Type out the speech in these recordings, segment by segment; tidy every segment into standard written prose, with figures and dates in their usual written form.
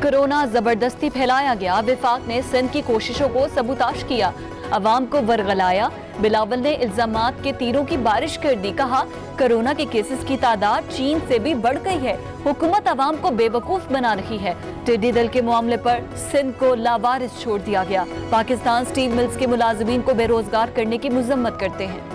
Corona जबरदस्ती फैलाया गया, विफाक ने सिंध की कोशिशों को सबूताश किया, अवाम को वरगलाया। बिलावल ने इल्जामात के तीरों की बारिश कर दी, कहा कोरोना के केसेस की तादाद चीन से भी बढ़ गई है, हुकूमत अवाम को बेवकूफ बना रही है। टिड्डी दल के मामले पर सिंध को लावारिस छोड़ दिया गया। पाकिस्तान स्टील मिल्स के मुलाजिमीन को बेरोजगार करने की मजम्मत करते हैं।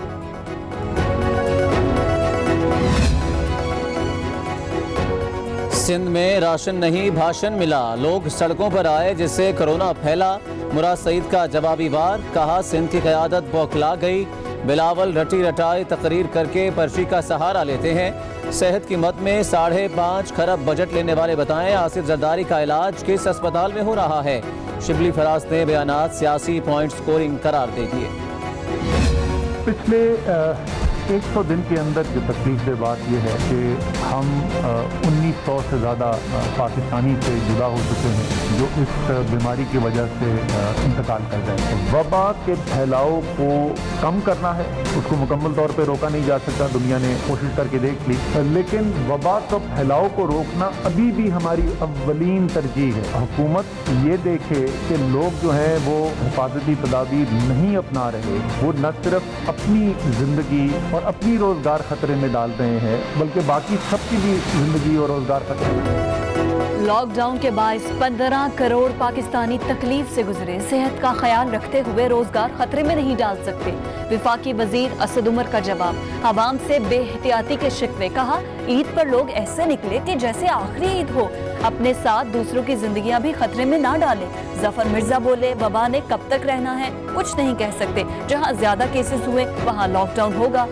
सिंध में राशन नहीं भाषण मिला, लोग सड़कों पर आए जिससे कोरोना फैला। मुराद सईद का जवाबी वार, कहा सिंध की क़यादत बौखला गई। बिलावल रटी रटाई तकरीर करके पर्ची का सहारा लेते हैं। सेहत की मद में 5.5 खरब बजट लेने वाले बताएं आसिफ जरदारी का इलाज किस अस्पताल में हो रहा है। शिबली फराज ने बयानात सियासी पॉइंट स्कोरिंग करार दे दिए। पिछले 100 दिन के अंदर जो तकलीफ बात यह है कि हम 1900 से ज़्यादा पाकिस्तानी से जुदा हो चुके हैं जो इस बीमारी की वजह से इंतकाल कर गए। वबा के फैलाव को कम करना है, उसको मुकम्मल तौर पे रोका नहीं जा सकता, दुनिया ने कोशिश करके देख ली, लेकिन वबा का फैलाव को रोकना अभी भी हमारी अव्वलीन तरजीह है। हुकूमत ये देखे कि लोग जो हैं वो हिफाजती तदाबीर नहीं अपना रहे, वो न सिर्फ अपनी ज़िंदगी और अपनी रोजगार खतरे में डाल रहे हैं बल्कि बाकी सबकी भी जिंदगी और रोजगार खतरे में। लॉकडाउन के बायस 15 करोड़ पाकिस्तानी तकलीफ से गुजरे, सेहत का ख्याल रखते हुए रोजगार खतरे में नहीं डाल सकते। विफाकी वजीर असद उमर का जवाब, अवाम से बेहतियाती के शिकवे, कहा ईद पर लोग ऐसे निकले कि जैसे आखिरी ईद हो, अपने साथ दूसरों की जिंदगियां भी खतरे में ना डालें। जफर मिर्जा बोले वबा ने कब तक रहना है, कुछ नहीं कह सकते, जहां ज्यादा केसेस हुए वहां लॉकडाउन होगा।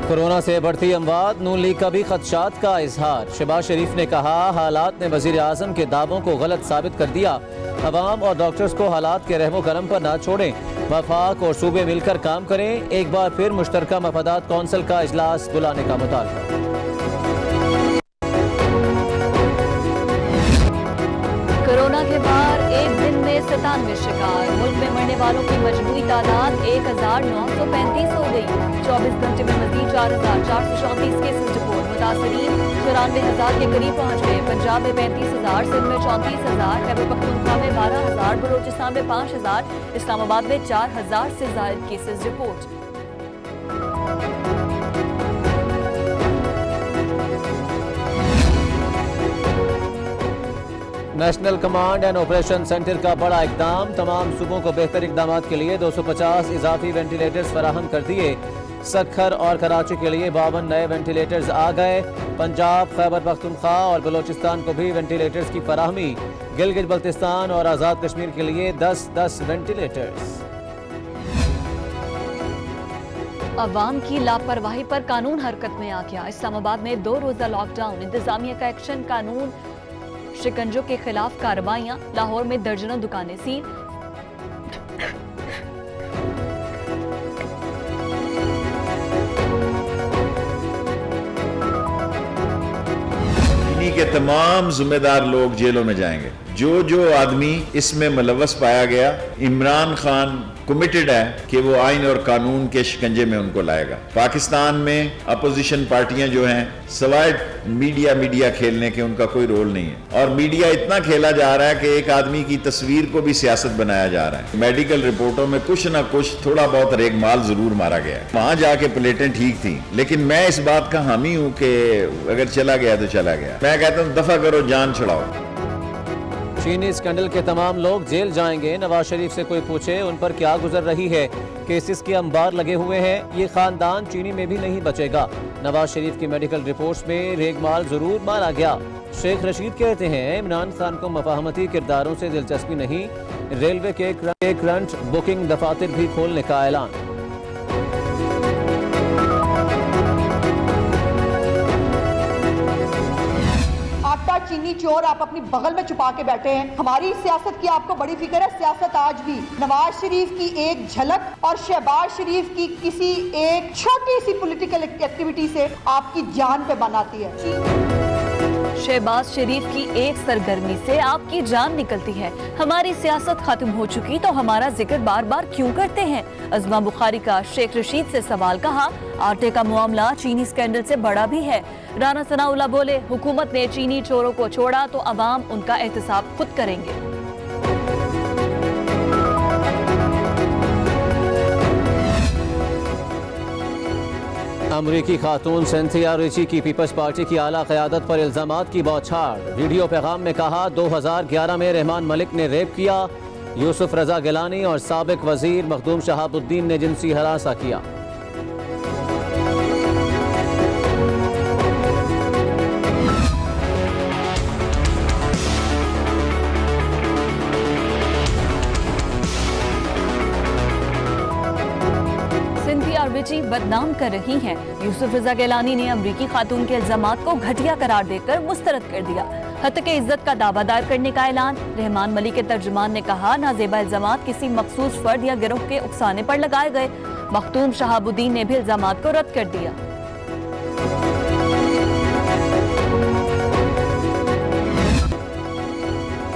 कोरोना से बढ़ती अमवात, नून लीग का भी खदशात का इजहार। शहबाज शरीफ ने कहा हालात ने वजीर आजम के दावों को गलत साबित कर दिया, अवाम और डॉक्टर्स को हालात के रहमो करम पर ना छोड़ें, वफाक और सूबे मिलकर काम करें। एक बार फिर मुश्तरका मफादात कौंसिल का इजलास बुलाने का मुतालबा। कोरोना के बाद एक दिन में 97 शिकार, मुल्क में मरने वालों की मजमूई तादाद 1935 हो गई। 24 घंटे में मजीद 4434 केसेस रिपोर्ट, मुतासरीन 94,000 के करीब पहुंच गए। पंजाब में 35,000, सिंध में 34,000, खैबर पख्तूनख्वा में 12,000, बलोचिस्तान में 5,000, इस्लामाबाद में 4,000 से ज्यादा cases report. National command and operation centre का बड़ा इकदाम, तमाम सूबों को बेहतर इकदाम के लिए 250 इजाफी वेंटिलेटर्स फराहम कर दिए। सखर और कराची के लिए 52 नए वेंटिलेटर्स आ गए। पंजाब, खैबर पख्तूनख्वा और बलोचिस्तान को भी वेंटिलेटर्स की फराहमी। गिलगित बल्तिस्तान और आज़ाद कश्मीर के लिए 10-10 वेंटिलेटर्स। अवाम की लापरवाही पर कानून हरकत में आ गया। इस्लामाबाद में 2 रोजा लॉकडाउन, इंतजामिया का एक्शन, कानून शिकंजों के खिलाफ कार्रवाइयां। लाहौर में दर्जनों दुकानें सील। इन्हीं के तमाम जिम्मेदार लोग जेलों में जाएंगे। जो आदमी इसमें मुलव्वस पाया गया, इमरान खान कमिटेड है कि वो आइन और कानून के शिकंजे में उनको लाएगा। पाकिस्तान में अपोजिशन पार्टियां जो हैं सवाए मीडिया खेलने के उनका कोई रोल नहीं है, और मीडिया इतना खेला जा रहा है कि एक आदमी की तस्वीर को भी सियासत बनाया जा रहा है। मेडिकल रिपोर्टों में कुछ ना कुछ थोड़ा बहुत रेगमाल जरूर मारा गया है। वहां जाके प्लेटें ठीक थी, लेकिन मैं इस बात का हामी हूं कि अगर चला गया तो चला गया। मैं कहता हूं दफा करो, जान छुड़ाओ। चीनी स्कैंडल के तमाम लोग जेल जाएंगे, नवाज शरीफ से कोई पूछे उन पर क्या गुजर रही है। केसेस के अंबार लगे हुए हैं, ये खानदान चीनी में भी नहीं बचेगा। नवाज शरीफ की मेडिकल रिपोर्ट्स में रेगमाल जरूर मारा गया। शेख रशीद कहते हैं इमरान खान को मफाहमती किरदारों से दिलचस्पी नहीं। रेलवे के करंट बुकिंग दफातर भी खोलने का ऐलान। चीनी चोर आप अपनी बगल में छुपा के बैठे हैं। हमारी सियासत की आपको बड़ी फिक्र है। सियासत आज भी नवाज शरीफ की एक झलक और शहबाज शरीफ की किसी एक छोटी सी पॉलिटिकल एक्टिविटी से आपकी जान पे बनाती है। शहबाज शरीफ की एक सरगर्मी से आपकी जान निकलती है। हमारी सियासत खत्म हो चुकी तो हमारा जिक्र बार बार क्यों करते हैं? अज़मा बुखारी का शेख रशीद से सवाल। कहा, आटे का मामला चीनी स्कैंडल से बड़ा भी है। राना सनाउल्लाह बोले, हुकूमत ने चीनी चोरों को छोड़ा तो अवाम उनका एहतसाब खुद करेंगे। अमरीकी खातून सिंथिया रिची की पीपल्स पार्टी की आला क़यादत पर इल्जामात की बौछार। वीडियो पैगाम में कहा, 2011 में रहमान मलिक ने रेप किया। यूसुफ रजा गिलानी और साबिक वजीर मखदूम शहाबुद्दीन ने जिनसी हरासा किया। रिची बदनाम कर रही हैं। यूसुफ रजा गिलानी ने अमरीकी खातून के इल्जामात को घटिया करार देकर मुस्तरद कर दिया। हत्या के इज्जत का दावा दायर करने का ऐलान। रहमान मलिक के तर्जुमान ने कहा, नाजेबा इल्जामात किसी मखसूस फर्द या गिरोह के उकसाने पर लगाए गए। मखदूम शहाबुद्दीन ने भी इल्जामात को रद्द कर दिया।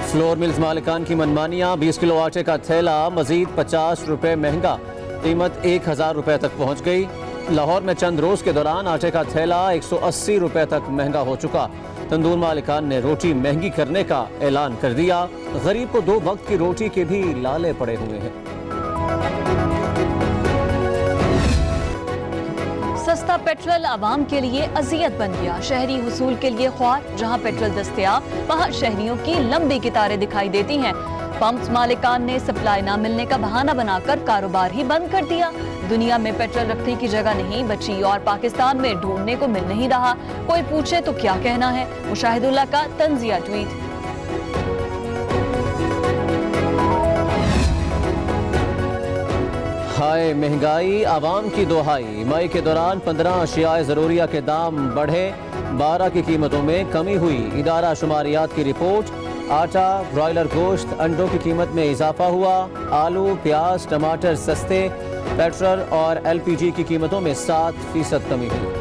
फ्लोर मिल्स मालिकान की मनमानियां। 20 किलो आटे का थैला मजीद 50 रुपए महंगा, कीमत 1000 रुपए तक पहुंच गई। लाहौर में चंद रोज के दौरान आटे का थैला 180 रुपए तक महंगा हो चुका। तंदूर मालिकान ने रोटी महंगी करने का ऐलान कर दिया। गरीब को 2 वक्त की रोटी के भी लाले पड़े हुए हैं। सस्ता पेट्रोल आवाम के लिए अजियत बन गया। शहरी हुसूल के लिए ख्वार। जहां पेट्रोल दस्तयाब वहां शहरियों की लंबी कतारें दिखाई देती हैं। पंप्स मालिकान ने सप्लाई न मिलने का बहाना बनाकर कारोबार ही बंद कर दिया। दुनिया में पेट्रोल रखने की जगह नहीं बची और पाकिस्तान में ढूंढने को मिल नहीं रहा। कोई पूछे तो क्या कहना है? मुशाहिदुल्लाह का तंजिया ट्वीट। हाय महंगाई, आवाम की दोहाई। मई के दौरान 15 अशियाए ज़रूरिया के दाम बढ़े, 12 की कीमतों में कमी हुई। इदारा शुमारियात की रिपोर्ट। आटा, ब्रॉयलर गोश्त, अंडों की कीमत में इजाफा हुआ। आलू, प्याज, टमाटर सस्ते। पेट्रोल और LPG की कीमतों में 7% कमी हुई।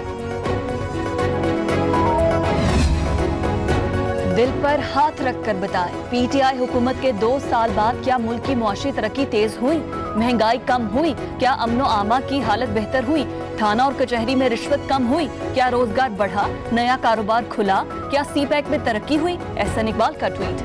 दिल पर हाथ रखकर बताएं, PTI हुकूमत के 2 साल बाद क्या मुल्क की मुआशी तरक्की तेज हुई? महंगाई कम हुई? क्या अमनो आमा की हालत बेहतर हुई? थाना और कचहरी में रिश्वत कम हुई? क्या रोजगार बढ़ा? नया कारोबार खुला? क्या CPEC में तरक्की हुई? एहसन इकबाल का ट्वीट।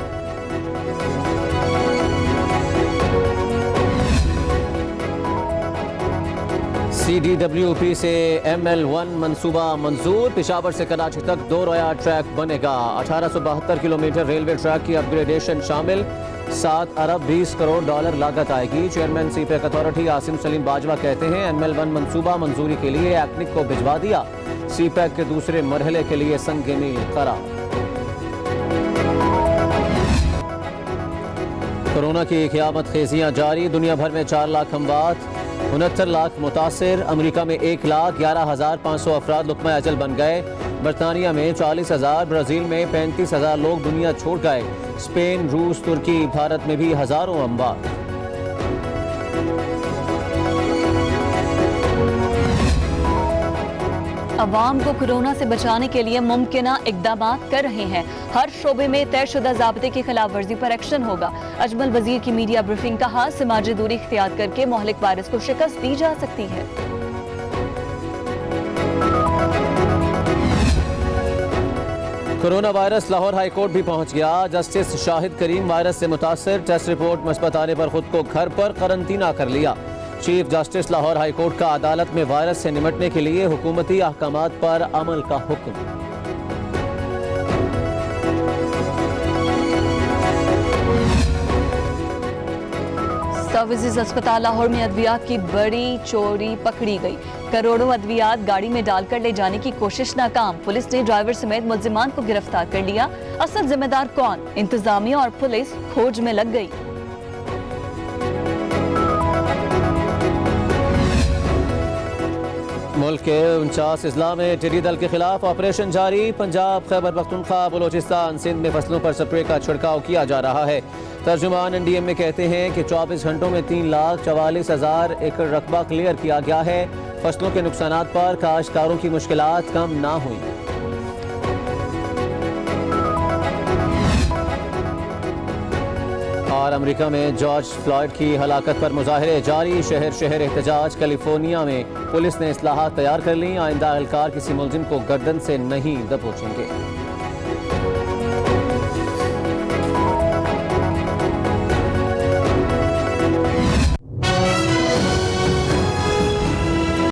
CDWP से ML1 मंसूबा मंजूर। पेशावर से कराची तक 2 रोया ट्रैक बनेगा। 1872 किलोमीटर रेलवे ट्रैक की अपग्रेडेशन शामिल। 7 अरब 20 करोड़ डॉलर लागत आएगी। Chairman CPEC authority Asim Salim Bajwa कहते हैं, ML1 मंसूबा मंजूरी के लिए एक्निक को भिजवा दिया। CPEC के दूसरे मरहले के लिए संग मील करार। कोरोना की क़यामत खेजियां जारी। दुनिया भर में 4 लाख अमवात, 69 लाख मुतासिर। अमेरिका में 1,11,500 अफराद लुक़मा अजल बन गए। बरतानिया में 40,000, ब्राज़ील में 35,000 लोग दुनिया छोड़ गए। स्पेन, रूस, तुर्की, भारत में भी हजारों अमवात। अवाम को कोरोना से बचाने के लिए मुमकिना इकदाम कर रहे हैं। हर शोबे में तयशुदा ज़ाब्ते की खिलाफ वर्जी पर एक्शन होगा। अजमल वजीर की मीडिया ब्रीफिंग। कहा, समाजी दूरी इख्तियार करके मोहलिक वायरस को शिकस्त दी जा सकती है। Corona virus Lahore high court भी पहुंच गया। जस्टिस शाहिद करीम वायरस से मुतासिर, टेस्ट रिपोर्ट मुस्बत आने पर खुद को घर पर करंतना कर लिया। Chief justice Lahore high court का अदालत में वायरस से निमटने के लिए हुकूमती अहकामात पर अमल का हुक्म। सर्विसेज अस्पताल लाहौर में अद्वियात की बड़ी चोरी पकड़ी गई। करोड़ों अद्वियात गाड़ी में डालकर ले जाने की कोशिश नाकाम। पुलिस ने ड्राइवर समेत मुल्जिमान को गिरफ्तार कर लिया। असल जिम्मेदार कौन? इंतजामिया और पुलिस खोज में लग गई। मुल्क के 49 अजला में टिड्डी दल के खिलाफ ऑपरेशन जारी। पंजाब, खैबर पख्तूनख्वा, बलोचिस्तान, सिंध में फसलों पर स्प्रे का छिड़काव किया जा रहा है। तर्जुमान NDM में कहते हैं कि 24 घंटों में 3,44,000 एकड़ रकबा क्लियर किया गया है। फसलों के नुकसानात पर काश्तकारों की मुश्किलात कम ना हुई। और अमेरिका में जॉर्ज फ्लॉयड की हलाकत पर मुजाहरे जारी, शहर शहर एहतजाज। कैलिफोर्निया में पुलिस ने इस्लाहात तैयार कर ली, आइंदा एहलकार किसी मुलजिम को गर्दन से नहीं दबोचेंगे।